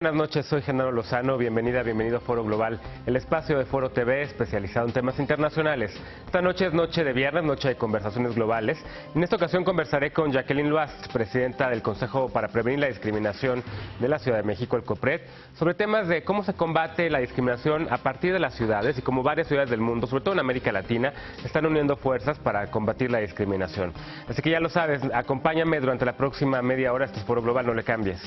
Buenas noches, soy Genaro Lozano, bienvenido a Foro Global, el espacio de Foro TV especializado en temas internacionales. Esta noche es noche de viernes, noche de conversaciones globales. En esta ocasión conversaré con Jacqueline Luast, presidenta del Consejo para Prevenir la Discriminación de la Ciudad de México, el COPRED, sobre temas de cómo se combate la discriminación a partir de las ciudades y cómo varias ciudades del mundo, sobre todo en América Latina, están uniendo fuerzas para combatir la discriminación. Así que ya lo sabes, acompáñame durante la próxima media hora, este es Foro Global, no le cambies.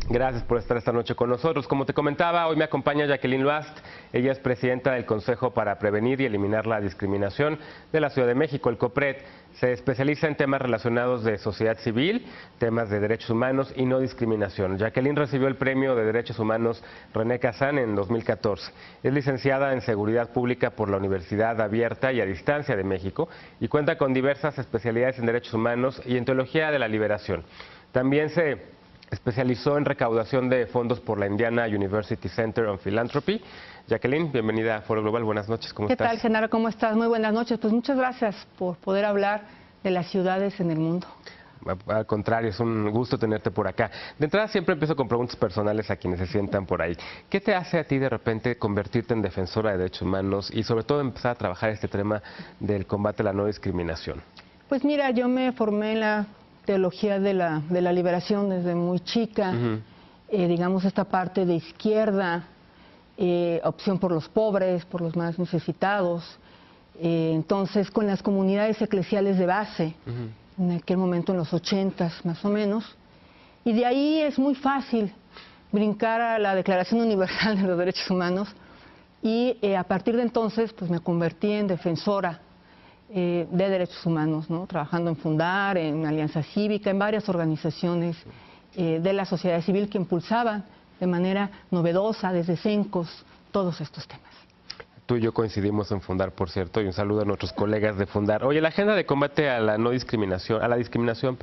Gracias por estar esta noche con nosotros. Como te comentaba, hoy me acompaña Jacqueline Luast. Ella es presidenta del Consejo para Prevenir y Eliminar la Discriminación de la Ciudad de México, el COPRED. Se especializa en temas relacionados de sociedad civil, temas de derechos humanos y no discriminación. Jacqueline recibió el Premio de Derechos Humanos René Cassin en 2014. Es licenciada en Seguridad Pública por la Universidad Abierta y a Distancia de México y cuenta con diversas especialidades en Derechos Humanos y en Teología de la Liberación. También se especializó en recaudación de fondos por la Indiana University Center on Philanthropy. Jacqueline, bienvenida a Foro Global. Buenas noches, ¿cómo estás? ¿Qué tal, Genaro? ¿Cómo estás? Muy buenas noches. Pues muchas gracias por poder hablar de las ciudades en el mundo. Al contrario, es un gusto tenerte por acá. De entrada siempre empiezo con preguntas personales a quienes se sientan por ahí. ¿Qué te hace a ti de repente convertirte en defensora de derechos humanos y sobre todo empezar a trabajar este tema del combate a la no discriminación? Pues mira, yo me formé en la teología de la liberación desde muy chica, digamos esta parte de izquierda, opción por los pobres, por los más necesitados, entonces con las comunidades eclesiales de base, en aquel momento en los 80s más o menos, y de ahí es muy fácil brincar a la Declaración Universal de los Derechos Humanos y a partir de entonces pues me convertí en defensora de derechos humanos, ¿no? Trabajando en Fundar, en Alianza Cívica, en varias organizaciones de la sociedad civil que impulsaban de manera novedosa desde CENCOS todos estos temas. Tú y yo coincidimos en Fundar, por cierto, y un saludo a nuestros colegas de Fundar. Oye, la agenda de combate a la no discriminación, a la discriminación,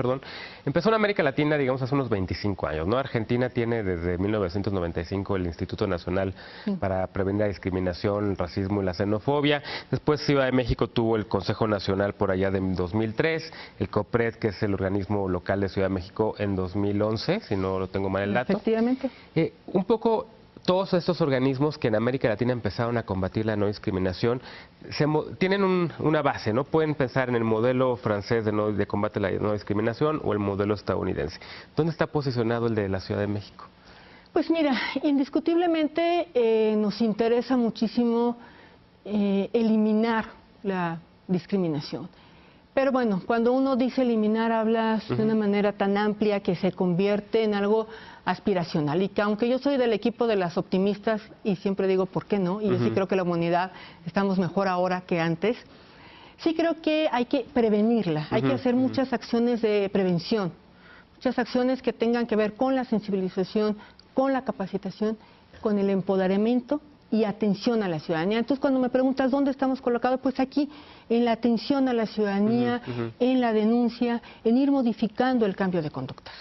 empezó en América Latina, digamos, hace unos 25 años, ¿no? Argentina tiene desde 1995 el Instituto Nacional para Prevenir la Discriminación, el Racismo y la Xenofobia. Después Ciudad de México tuvo el Consejo Nacional por allá de 2003, el COPRED, que es el organismo local de Ciudad de México, en 2011, si no lo tengo mal el dato. Efectivamente. Un poco todos estos organismos que en América Latina empezaron a combatir la no discriminación tienen una base, ¿no? Pueden pensar en el modelo francés de combate a la no discriminación o el modelo estadounidense. ¿Dónde está posicionado el de la Ciudad de México? Pues mira, indiscutiblemente nos interesa muchísimo eliminar la discriminación. Pero bueno, cuando uno dice eliminar, hablas de una manera tan amplia que se convierte en algo aspiracional. Y que aunque yo soy del equipo de las optimistas, y siempre digo por qué no, y yo sí creo que la humanidad estamos mejor ahora que antes, sí creo que hay que prevenirla, hay que hacer muchas acciones de prevención, muchas acciones que tengan que ver con la sensibilización, con la capacitación, con el empoderamiento y atención a la ciudadanía. Entonces, cuando me preguntas dónde estamos colocados, pues aquí, en la atención a la ciudadanía, en la denuncia, en ir modificando el cambio de conductas.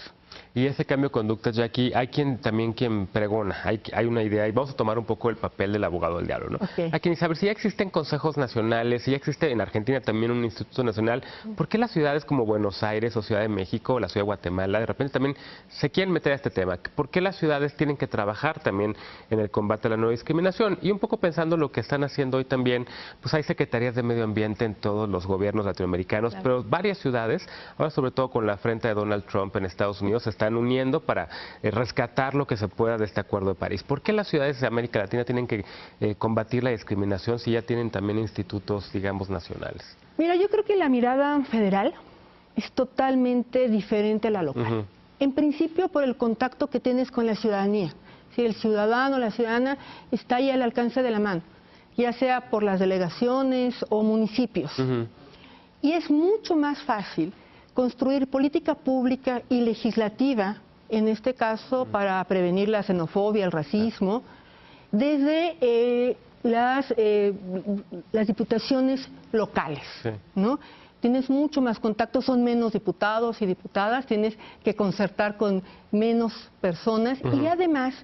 Y ese cambio de conducta, Jackie, hay quien pregona, hay una idea, y vamos a tomar un poco el papel del abogado del diablo, ¿no? Okay. Hay quien sabe si ya existen consejos nacionales, si ya existe en Argentina también un instituto nacional, ¿por qué las ciudades como Buenos Aires o Ciudad de México o la Ciudad de Guatemala de repente también se quieren meter a este tema? ¿Por qué las ciudades tienen que trabajar también en el combate a la no discriminación? Y un poco pensando lo que están haciendo hoy también, pues hay secretarías de medio ambiente en todos los gobiernos latinoamericanos, claro, pero varias ciudades, ahora sobre todo con la frente de Donald Trump en Estados Unidos, se están uniendo para rescatar lo que se pueda de este Acuerdo de París. ¿Por qué las ciudades de América Latina tienen que combatir la discriminación si ya tienen también institutos, digamos, nacionales? Mira, yo creo que la mirada federal es totalmente diferente a la local. En principio, por el contacto que tienes con la ciudadanía. Si el ciudadano o la ciudadana está ahí al alcance de la mano, ya sea por las delegaciones o municipios. Y es mucho más fácil construir política pública y legislativa, en este caso para prevenir la xenofobia, el racismo, desde las diputaciones locales, ¿no? Tienes mucho más contacto, son menos diputados y diputadas, tienes que concertar con menos personas y además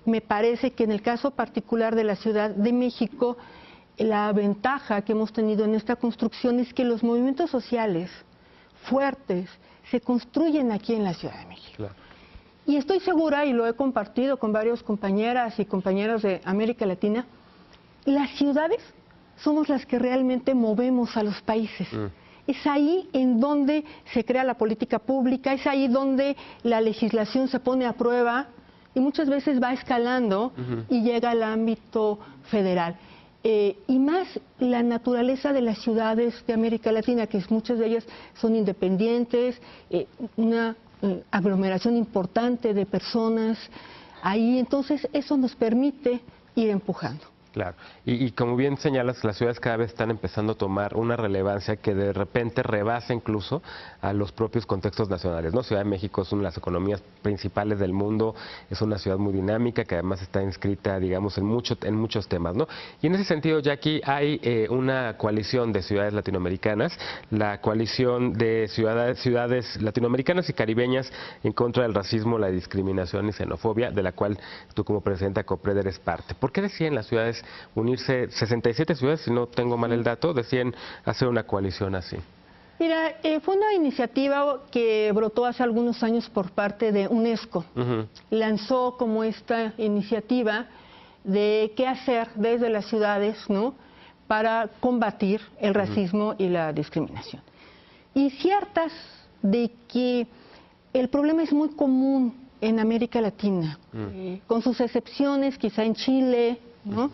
me parece que en el caso particular de la Ciudad de México la ventaja que hemos tenido en esta construcción es que los movimientos sociales fuertes se construyen aquí en la Ciudad de México. Claro. Y estoy segura, y lo he compartido con varios compañeras y compañeros de América Latina, las ciudades somos las que realmente movemos a los países. Es ahí en donde se crea la política pública, es ahí donde la legislación se pone a prueba y muchas veces va escalando y llega al ámbito federal. Y más la naturaleza de las ciudades de América Latina, que muchas de ellas son independientes, una aglomeración importante de personas ahí, entonces eso nos permite ir empujando. Claro, y como bien señalas, las ciudades cada vez están empezando a tomar una relevancia que de repente rebasa incluso a los propios contextos nacionales, ¿no? Ciudad de México es una de las economías principales del mundo, es una ciudad muy dinámica que además está inscrita, digamos, en muchos temas, ¿no? Y en ese sentido, Jackie, hay una coalición de ciudades latinoamericanas, la coalición de ciudades latinoamericanas y caribeñas en contra del racismo, la discriminación y xenofobia, de la cual tú como presidenta de COPRED eres parte. ¿Por qué deciden las ciudades unirse? 67 ciudades, si no tengo mal el dato, deciden hacer una coalición así. Mira, fue una iniciativa que brotó hace algunos años por parte de UNESCO. Lanzó como esta iniciativa de qué hacer desde las ciudades, ¿no?, para combatir el racismo y la discriminación. Y ciertas de que el problema es muy común en América Latina, con sus excepciones, quizá en Chile, ¿no?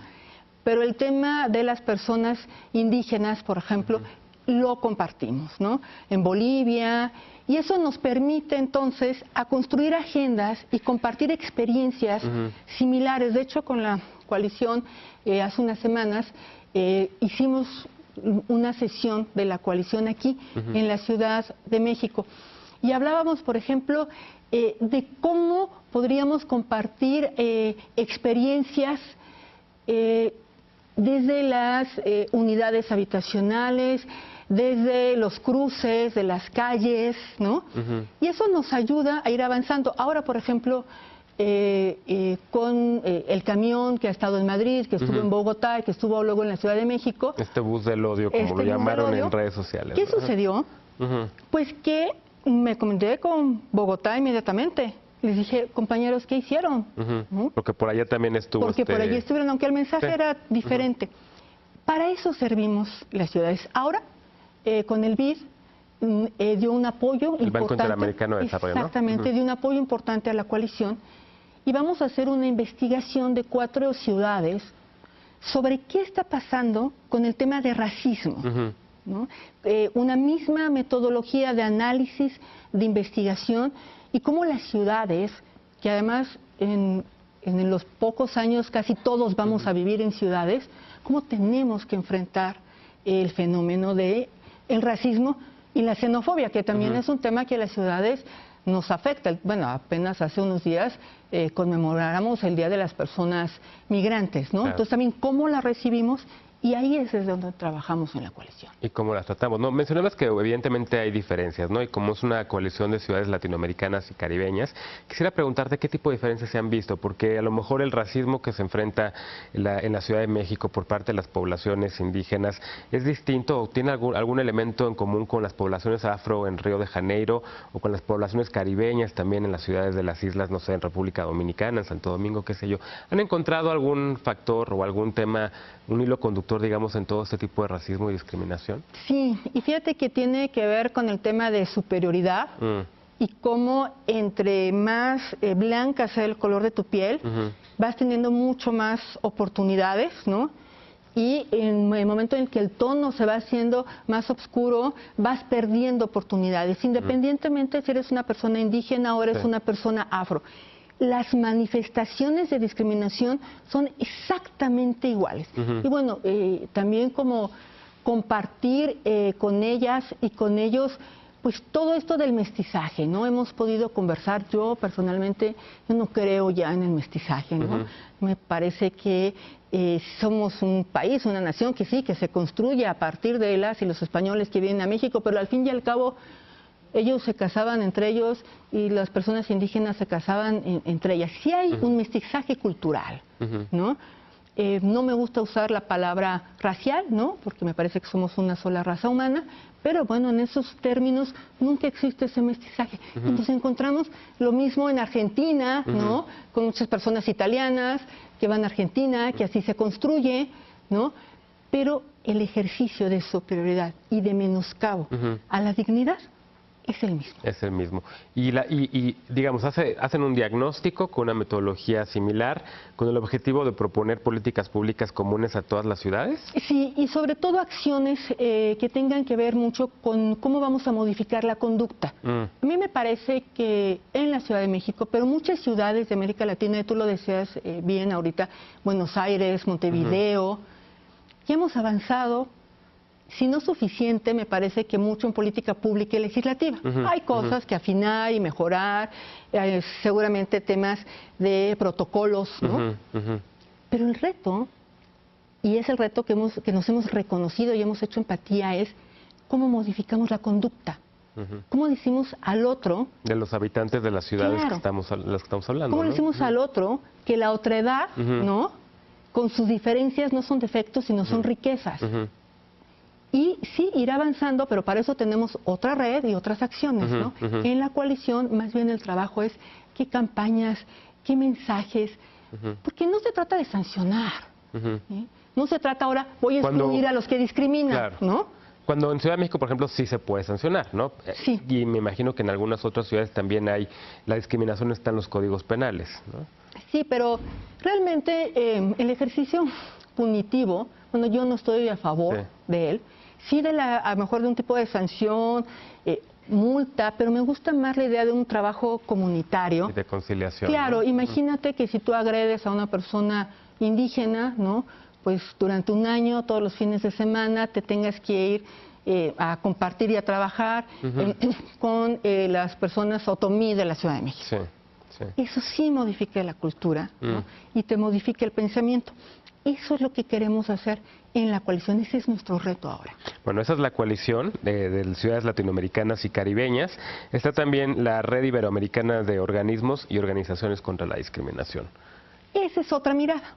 Pero el tema de las personas indígenas, por ejemplo, lo compartimos, ¿no? En Bolivia, y eso nos permite entonces a construir agendas y compartir experiencias similares. De hecho, con la coalición, hace unas semanas, hicimos una sesión de la coalición aquí, en la Ciudad de México, y hablábamos, por ejemplo, de cómo podríamos compartir experiencias desde las unidades habitacionales, desde los cruces de las calles, ¿no? Y eso nos ayuda a ir avanzando. Ahora, por ejemplo, con el camión que ha estado en Madrid, que estuvo en Bogotá y que estuvo luego en la Ciudad de México. Este bus del odio, como lo llamaron en redes sociales. ¿Qué sucedió? Pues que me comenté con Bogotá inmediatamente. Les dije, compañeros, ¿qué hicieron? Porque por allá también estuvo. Porque por allí estuvieron, aunque el mensaje era diferente. Para eso servimos las ciudades. Ahora, con el BID, dio un apoyo importante. El Banco Interamericano de Desarrollo, ¿no? Exactamente, dio un apoyo importante a la coalición. Y vamos a hacer una investigación de 4 ciudades sobre qué está pasando con el tema de racismo, ¿no? Una misma metodología de análisis, de investigación, y cómo las ciudades, que además en los pocos años casi todos vamos a vivir en ciudades, cómo tenemos que enfrentar el fenómeno del racismo y la xenofobia, que también es un tema que a las ciudades nos afecta. Bueno, apenas hace unos días conmemoráramos el Día de las Personas Migrantes, ¿no? Entonces también cómo la recibimos, y ahí es desde donde trabajamos en la coalición. ¿Y cómo las tratamos? No, mencionabas que evidentemente hay diferencias, ¿no? Y como es una coalición de ciudades latinoamericanas y caribeñas, quisiera preguntarte qué tipo de diferencias se han visto, porque a lo mejor el racismo que se enfrenta en la Ciudad de México por parte de las poblaciones indígenas es distinto, o tiene algún elemento en común con las poblaciones afro en Río de Janeiro, o con las poblaciones caribeñas también en las ciudades de las islas, no sé, en República Dominicana, en Santo Domingo, qué sé yo. ¿Han encontrado algún factor o algún tema, un hilo conductor, digamos, en todo este tipo de racismo y discriminación? Sí, y fíjate que tiene que ver con el tema de superioridad y cómo entre más blanca sea el color de tu piel, vas teniendo mucho más oportunidades, ¿no? Y en el momento en que el tono se va haciendo más oscuro, vas perdiendo oportunidades, independientemente si eres una persona indígena o eres una persona afro. Las manifestaciones de discriminación son exactamente iguales. Y bueno, también como compartir con ellas y con ellos, pues todo esto del mestizaje, ¿no? Hemos podido conversar. Yo personalmente, yo no creo ya en el mestizaje, ¿no? Me parece que somos un país, una nación que sí, que se construye a partir de las y los españoles que vienen a México, pero al fin y al cabo ellos se casaban entre ellos y las personas indígenas se casaban entre ellas. Sí hay un mestizaje cultural, ¿no? No me gusta usar la palabra racial, ¿no? Porque me parece que somos una sola raza humana, pero bueno, en esos términos nunca existe ese mestizaje. Entonces encontramos lo mismo en Argentina, ¿no? Con muchas personas italianas que van a Argentina, que así se construye, ¿no? Pero el ejercicio de superioridad y de menoscabo a la dignidad es el mismo. Es el mismo. Y digamos, hacen un diagnóstico con una metodología similar, con el objetivo de proponer políticas públicas comunes a todas las ciudades. Sí, y sobre todo acciones que tengan que ver mucho con cómo vamos a modificar la conducta. A mí me parece que en la Ciudad de México, pero muchas ciudades de América Latina, y tú lo decías bien ahorita, Buenos Aires, Montevideo, ya hemos avanzado. Si no suficiente, me parece que mucho en política pública y legislativa. Hay cosas que afinar y mejorar, seguramente temas de protocolos, ¿no? Pero el reto, y es el reto que nos hemos reconocido y hemos hecho empatía, es cómo modificamos la conducta. ¿Cómo decimos al otro? De los habitantes de las ciudades Claro. las que estamos hablando. ¿Cómo ¿no? decimos al otro que la otredad, ¿no? Con sus diferencias no son defectos, sino son riquezas. Y sí, ir avanzando, pero para eso tenemos otra red y otras acciones, ¿no? En la coalición, más bien el trabajo es qué campañas, qué mensajes, porque no se trata de sancionar, ¿sí? No se trata ahora, voy a excluir a los que discriminan, claro. ¿no? Cuando en Ciudad de México, por ejemplo, sí se puede sancionar, ¿no? Sí. Y me imagino que en algunas otras ciudades también la discriminación está en los códigos penales, ¿no? Sí, pero realmente el ejercicio punitivo, bueno, yo no estoy a favor de él. Sí, a lo mejor de un tipo de sanción, multa, pero me gusta más la idea de un trabajo comunitario. Y de conciliación. Claro, ¿no? imagínate que si tú agredes a una persona indígena, ¿no? Pues durante un año, todos los fines de semana, te tengas que ir a compartir y a trabajar con las personas otomí de la Ciudad de México. Sí, sí. Eso sí modifica la cultura, ¿no? Y te modifica el pensamiento. Eso es lo que queremos hacer en la coalición, ese es nuestro reto ahora. Bueno, esa es la coalición de ciudades latinoamericanas y caribeñas. Está también la Red Iberoamericana de Organismos y Organizaciones contra la Discriminación. Esa es otra mirada.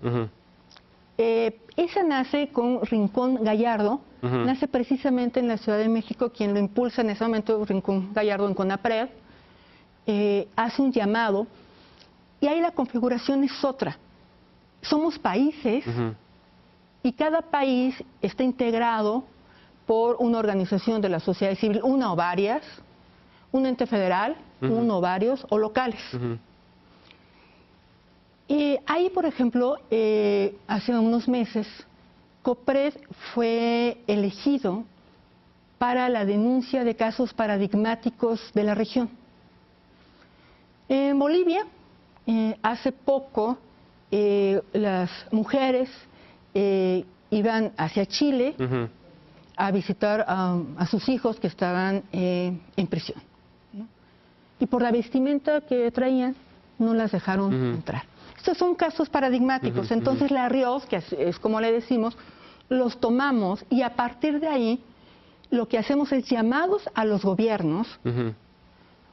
Esa nace con Rincón Gallardo, nace precisamente en la Ciudad de México, quien lo impulsa en ese momento, Rincón Gallardo en CONAPRED, hace un llamado y ahí la configuración es otra. Somos países y cada país está integrado por una organización de la sociedad civil, una o varias, un ente federal, uno o varios, o locales. Y ahí, por ejemplo, hace unos meses, COPRED fue elegido para la denuncia de casos paradigmáticos de la región. En Bolivia, hace poco, las mujeres iban hacia Chile a visitar a sus hijos que estaban en prisión, ¿no? Y por la vestimenta que traían, no las dejaron entrar. Estos son casos paradigmáticos. Entonces la RIOS, que es como le decimos, los tomamos y a partir de ahí lo que hacemos es llamados a los gobiernos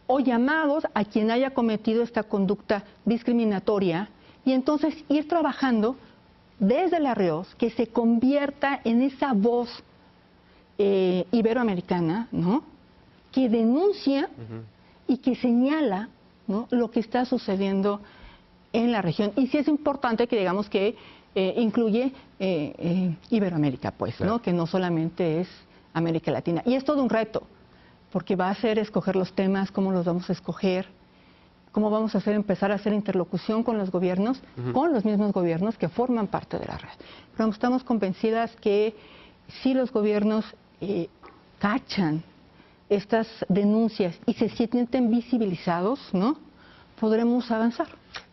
o llamados a quien haya cometido esta conducta discriminatoria y entonces ir trabajando desde la RIOS que se convierta en esa voz iberoamericana, ¿no? Que denuncia y que señala, ¿no? Lo que está sucediendo en la región. Y sí es importante que digamos que incluye Iberoamérica, pues, ¿no? Que no solamente es América Latina. Y es todo un reto, porque va a ser escoger los temas, cómo los vamos a escoger, cómo vamos a empezar a hacer interlocución con los gobiernos, con los mismos gobiernos que forman parte de la red. Pero estamos convencidas que si los gobiernos cachan estas denuncias y se sienten visibilizados, ¿no? Podremos avanzar.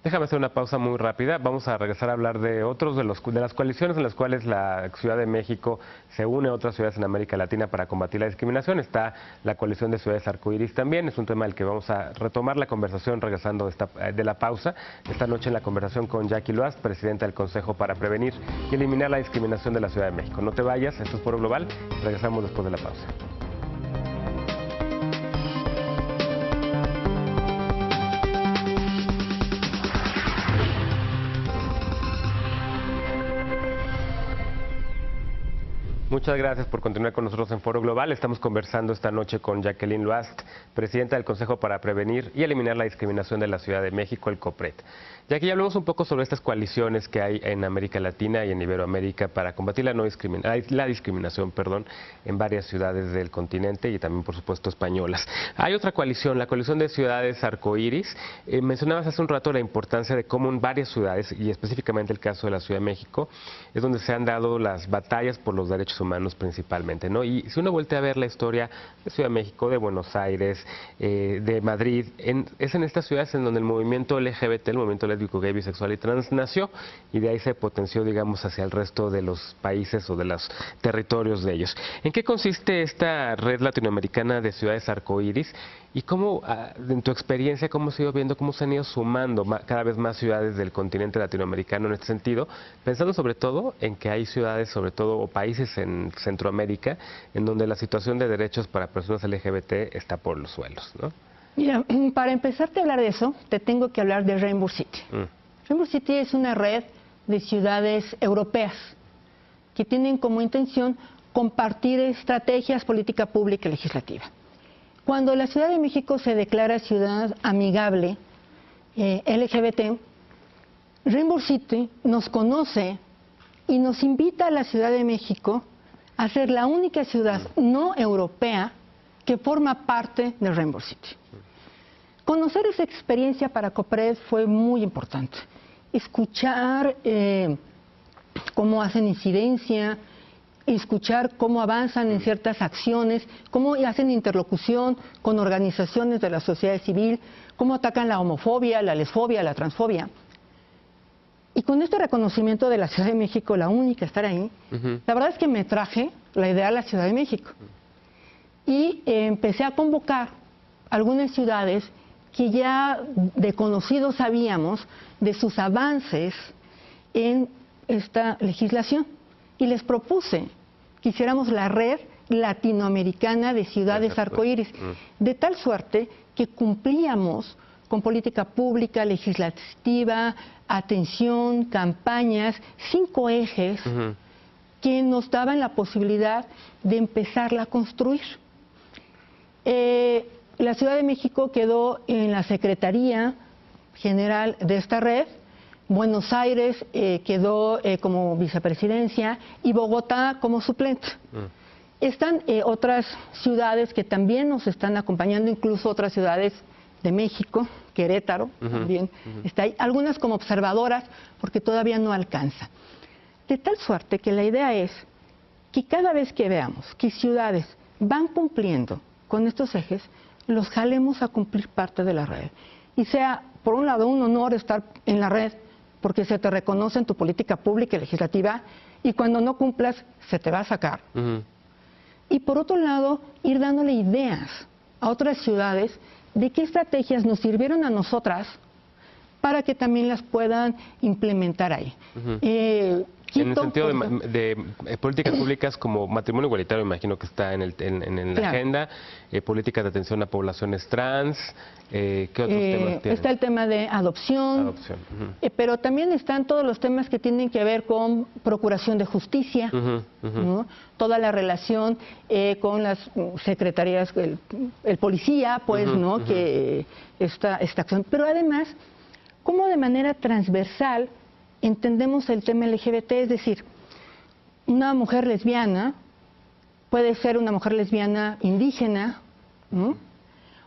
Déjame hacer una pausa muy rápida. Vamos a regresar a hablar de otros de las coaliciones en las cuales la Ciudad de México se une a otras ciudades en América Latina para combatir la discriminación. Está la coalición de ciudades arcoíris también. Es un tema del que vamos a retomar la conversación regresando de la pausa. Esta noche en la conversación con Jackie Loast, presidenta del Consejo para Prevenir y Eliminar la Discriminación de la Ciudad de México. No te vayas, esto es Foro Global. Regresamos después de la pausa. Muchas gracias por continuar con nosotros en Foro Global. Estamos conversando esta noche con Jacqueline Loast, presidenta del Consejo para Prevenir y Eliminar la Discriminación de la Ciudad de México, el COPRED. Ya que ya hablamos un poco sobre estas coaliciones que hay en América Latina y en Iberoamérica para combatir la discriminación en varias ciudades del continente y también, por supuesto, españolas. Hay otra coalición, la coalición de ciudades arcoíris. Mencionabas hace un rato la importancia de cómo en varias ciudades, y específicamente el caso de la Ciudad de México, es donde se han dado las batallas por los derechos humanos principalmente, ¿no? Y si uno voltea a ver la historia de Ciudad de México, de Buenos Aires, de Madrid, es en estas ciudades en donde el movimiento LGBT, el movimiento lésbico, gay, bisexual y trans nació, y de ahí se potenció, digamos, hacia el resto de los países o de los territorios de ellos. ¿En qué consiste esta red latinoamericana de ciudades arcoíris? ¿Y cómo, en tu experiencia, cómo se ha ido viendo, cómo se han ido sumando cada vez más ciudades del continente latinoamericano en este sentido? Pensando sobre todo en que hay ciudades, sobre todo, o países en Centroamérica, en donde la situación de derechos para personas LGBT está por los suelos, ¿no? Mira, para empezarte a hablar de eso, te tengo que hablar de Rainbow City. Rainbow City es una red de ciudades europeas que tienen como intención compartir estrategias, política pública y legislativa. Cuando la Ciudad de México se declara ciudad amigable LGBT, Rainbow City nos conoce y nos invita a la Ciudad de México a ser la única ciudad no europea que forma parte de Rainbow City. Conocer esa experiencia para COPRED fue muy importante. Escuchar cómo hacen incidencia, escuchar cómo avanzan en ciertas acciones, cómo hacen interlocución con organizaciones de la sociedad civil, cómo atacan la homofobia, la lesfobia, la transfobia. Y con este reconocimiento de la Ciudad de México, la única estar ahí, la verdad es que me traje la idea a la Ciudad de México. Y empecé a convocar algunas ciudades que ya de conocidos sabíamos de sus avances en esta legislación. Y les propuse que hiciéramos la red latinoamericana de ciudades arcoíris, de tal suerte que cumplíamos con política pública, legislativa, atención, campañas, 5 ejes que nos daban la posibilidad de empezarla a construir. La Ciudad de México quedó en la Secretaría General de esta red, Buenos Aires quedó como vicepresidencia y Bogotá como suplente. Están otras ciudades que también nos están acompañando, incluso otras ciudades de México, Querétaro también está ahí, algunas como observadoras porque todavía no alcanza. De tal suerte que la idea es que cada vez que veamos que ciudades van cumpliendo con estos ejes, los jalemos a cumplir parte de la red. Y sea, por un lado, un honor estar en la red, porque se te reconoce en tu política pública y legislativa, y cuando no cumplas, se te va a sacar. Y por otro lado, ir dándole ideas a otras ciudades de qué estrategias nos sirvieron a nosotras para que también las puedan implementar ahí. En el sentido de políticas públicas como matrimonio igualitario, imagino que está en la agenda, políticas de atención a poblaciones trans, ¿qué otros temas tienen? Está el tema de adopción, pero también están todos los temas que tienen que ver con procuración de justicia, ¿no? Toda la relación con las secretarías, el policía, pues, ¿no? Que esta acción, pero además, cómo de manera transversal entendemos el tema LGBT, es decir, una mujer lesbiana puede ser una mujer lesbiana indígena, ¿no?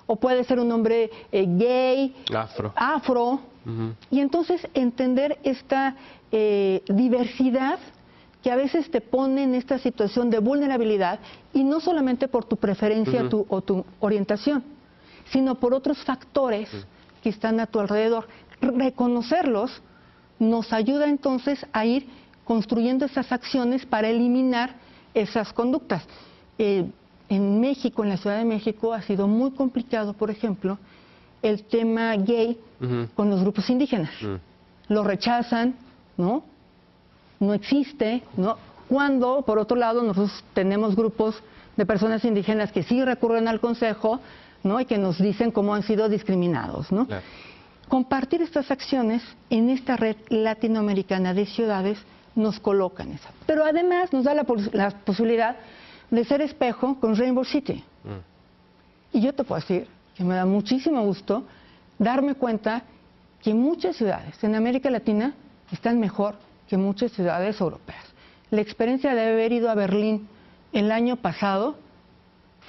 O puede ser un hombre gay, afro, y entonces entender esta diversidad que a veces te pone en esta situación de vulnerabilidad, y no solamente por tu preferencia o tu orientación, sino por otros factores que están a tu alrededor. Reconocerlos nos ayuda entonces a ir construyendo esas acciones para eliminar esas conductas. En México, en la Ciudad de México, ha sido muy complicado, por ejemplo, el tema gay con los grupos indígenas. Lo rechazan, ¿no? No existe, ¿no? Cuando, por otro lado, nosotros tenemos grupos de personas indígenas que sí recurren al Consejo, ¿no? Y que nos dicen cómo han sido discriminados, ¿no? Compartir estas acciones en esta red latinoamericana de ciudades nos coloca en esa. Pero además nos da la posibilidad de ser espejo con Rainbow City. Y yo te puedo decir que me da muchísimo gusto darme cuenta que muchas ciudades en América Latina están mejor que muchas ciudades europeas. La experiencia de haber ido a Berlín el año pasado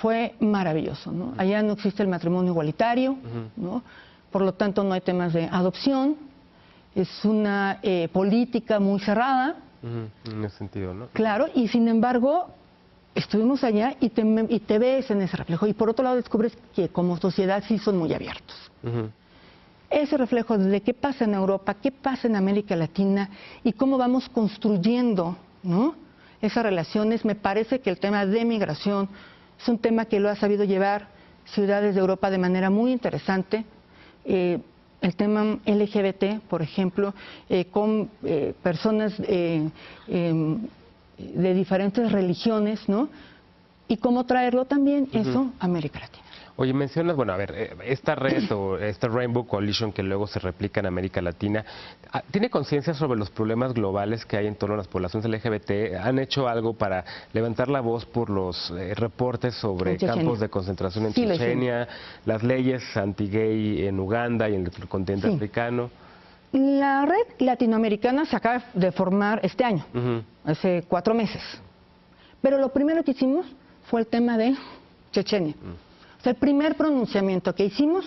fue maravilloso, ¿no? Allá no existe el matrimonio igualitario, ¿no? Por lo tanto no hay temas de adopción, es una política muy cerrada. En ese sentido, ¿no? Claro, y sin embargo estuvimos allá y te ves en ese reflejo. Y por otro lado descubres que como sociedad sí son muy abiertos. Ese reflejo de qué pasa en Europa, qué pasa en América Latina y cómo vamos construyendo, ¿no?, esas relaciones. Me parece que el tema de migración es un tema que lo ha sabido llevar ciudades de Europa de manera muy interesante. El tema LGBT, por ejemplo, con personas de diferentes religiones, ¿no? Y cómo traerlo también eso a América Latina. Oye, mencionas, bueno, a ver, esta red o esta Rainbow Coalition que luego se replica en América Latina, ¿tiene conciencia sobre los problemas globales que hay en torno a las poblaciones LGBT? ¿Han hecho algo para levantar la voz por los reportes sobre campos de concentración en Chechenia, las leyes anti-gay en Uganda y en el continente africano? La red latinoamericana se acaba de formar este año, hace 4 meses. Pero lo primero que hicimos fue el tema de Chechenia. O sea, el primer pronunciamiento que hicimos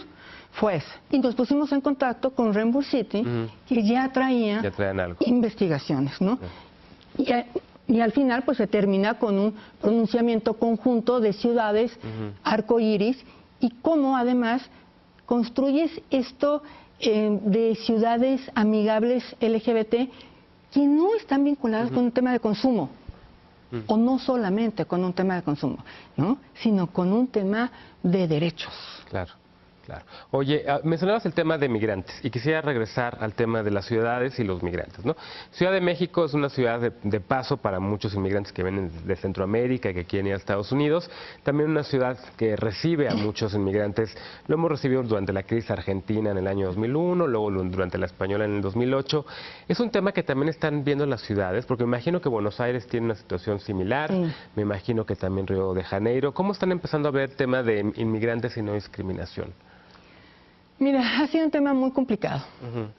fue ese. Y nos pusimos en contacto con Rainbow City, que ya traían algo. Investigaciones, ¿no? Y al final pues se termina con un pronunciamiento conjunto de ciudades arcoíris y cómo además construyes esto de ciudades amigables LGBT que no están vinculadas con un tema de consumo. O no solamente con un tema de consumo, ¿no?, sino con un tema de derechos. Claro, claro. Oye, mencionabas el tema de migrantes y quisiera regresar al tema de las ciudades y los migrantes, ¿no? Ciudad de México es una ciudad de paso para muchos inmigrantes que vienen de Centroamérica y que quieren ir a Estados Unidos. También una ciudad que recibe a muchos inmigrantes. Lo hemos recibido durante la crisis argentina en el año 2001, luego durante la española en el 2008. Es un tema que también están viendo las ciudades, porque me imagino que Buenos Aires tiene una situación similar, me imagino que también Río de Janeiro. ¿Cómo están empezando a ver el tema de inmigrantes y no discriminación? Mira, ha sido un tema muy complicado.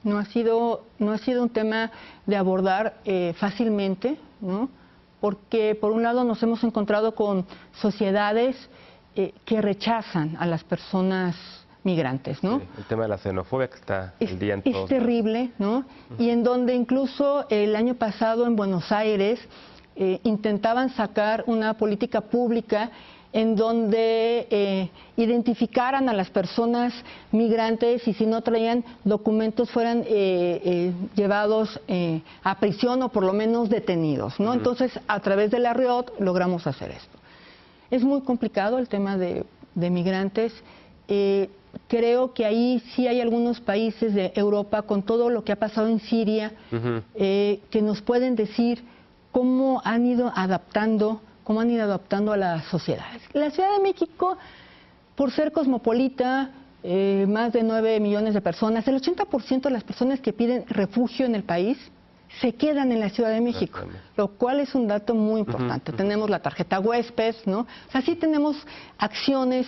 No ha sido un tema de abordar fácilmente, ¿no? Porque por un lado nos hemos encontrado con sociedades que rechazan a las personas migrantes, ¿no? Sí, el tema de la xenofobia que está el día en todos. Es terrible, ¿no? Y en donde incluso el año pasado en Buenos Aires intentaban sacar una política pública en donde identificaran a las personas migrantes y si no traían documentos fueran llevados a prisión o por lo menos detenidos, ¿no? Entonces, a través de la RIOT logramos hacer esto. Es muy complicado el tema de migrantes. Creo que ahí sí hay algunos países de Europa, con todo lo que ha pasado en Siria, que nos pueden decir cómo han ido adaptando a las sociedades. La Ciudad de México, por ser cosmopolita, más de 9 millones de personas, el 80% de las personas que piden refugio en el país se quedan en la Ciudad de México, lo cual es un dato muy importante. Tenemos la tarjeta huésped, ¿no? O sea, sí tenemos acciones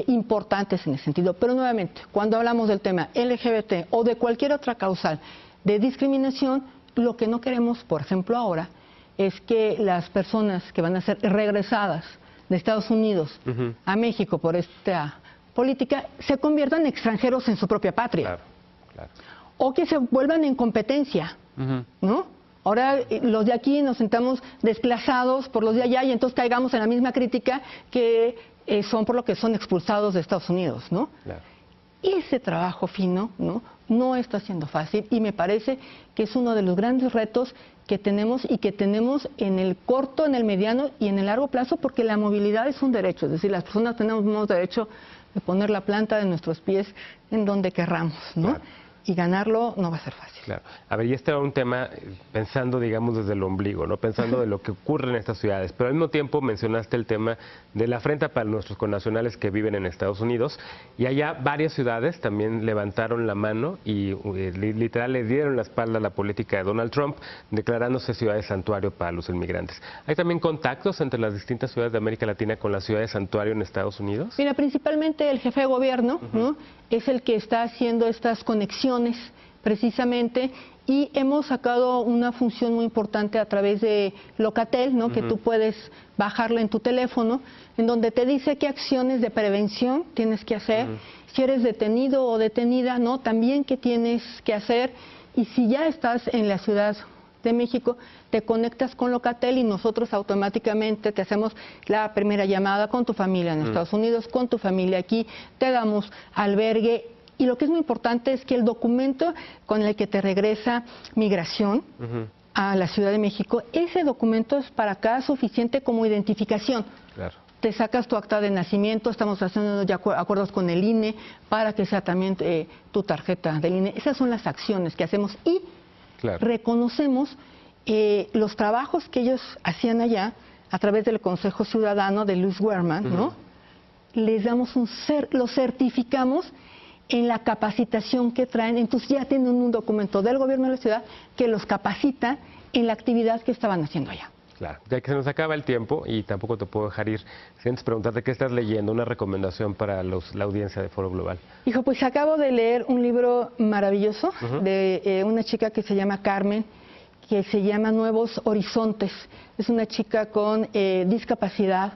importantes en ese sentido, pero nuevamente, cuando hablamos del tema LGBT o de cualquier otra causal de discriminación, lo que no queremos, por ejemplo, ahora, es que las personas que van a ser regresadas de Estados Unidos a México por esta política se conviertan en extranjeros en su propia patria. Claro. O que se vuelvan en competencia, ¿no? Ahora los de aquí nos sentamos desplazados por los de allá y entonces caigamos en la misma crítica que son por lo que son expulsados de Estados Unidos, ¿no? Claro. Ese trabajo fino, no está siendo fácil y me parece que es uno de los grandes retos que tenemos y que tenemos en el corto, en el mediano y en el largo plazo, porque la movilidad es un derecho, es decir, las personas tenemos derecho de poner la planta de nuestros pies en donde querramos, ¿no? Claro. Y ganarlo no va a ser fácil. Claro. A ver, y este era un tema pensando, digamos, desde el ombligo, ¿no? Pensando de lo que ocurre en estas ciudades, pero al mismo tiempo mencionaste el tema de la afrenta para nuestros connacionales que viven en Estados Unidos, y allá varias ciudades también levantaron la mano y literal le dieron la espalda a la política de Donald Trump, declarándose ciudades santuario para los inmigrantes. ¿Hay también contactos entre las distintas ciudades de América Latina con la ciudad de santuario en Estados Unidos? Mira, principalmente el jefe de gobierno, ¿no? Es el que está haciendo estas conexiones precisamente, y hemos sacado una función muy importante a través de Locatel, ¿no? Que tú puedes bajarla en tu teléfono, en donde te dice qué acciones de prevención tienes que hacer, si eres detenido o detenida, ¿no? También qué tienes que hacer, y si ya estás en la Ciudad de México, te conectas con Locatel y nosotros automáticamente te hacemos la primera llamada con tu familia en Estados Unidos, con tu familia aquí, te damos albergue. Y lo que es muy importante es que el documento con el que te regresa migración a la Ciudad de México, ese documento es para acá suficiente como identificación. Claro. Te sacas tu acta de nacimiento, estamos haciendo ya acuerdos con el INE para que sea también tu tarjeta del INE. Esas son las acciones que hacemos y reconocemos los trabajos que ellos hacían allá a través del Consejo Ciudadano de Luis Werman, ¿no? Les damos los certificamos en la capacitación que traen, entonces ya tienen un documento del gobierno de la ciudad que los capacita en la actividad que estaban haciendo allá. Claro, ya que se nos acaba el tiempo y tampoco te puedo dejar ir sin antes preguntarte qué estás leyendo, una recomendación para la audiencia de Foro Global. Hijo, pues acabo de leer un libro maravilloso de una chica que se llama Carmen, que se llama Nuevos Horizontes. Es una chica con discapacidad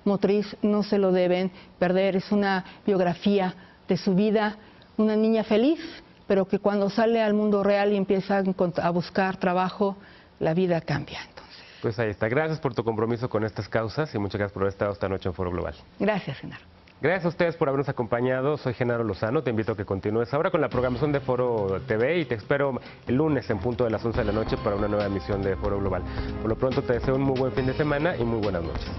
motriz, no se lo deben perder. Es una biografía de su vida, una niña feliz, pero que cuando sale al mundo real y empieza a buscar trabajo, la vida cambia. Entonces, pues ahí está. Gracias por tu compromiso con estas causas y muchas gracias por haber estado esta noche en Foro Global. Gracias, Genaro. Gracias a ustedes por habernos acompañado. Soy Genaro Lozano. Te invito a que continúes ahora con la programación de Foro TV y te espero el lunes en punto de las 11 de la noche para una nueva emisión de Foro Global. Por lo pronto te deseo un muy buen fin de semana y muy buenas noches.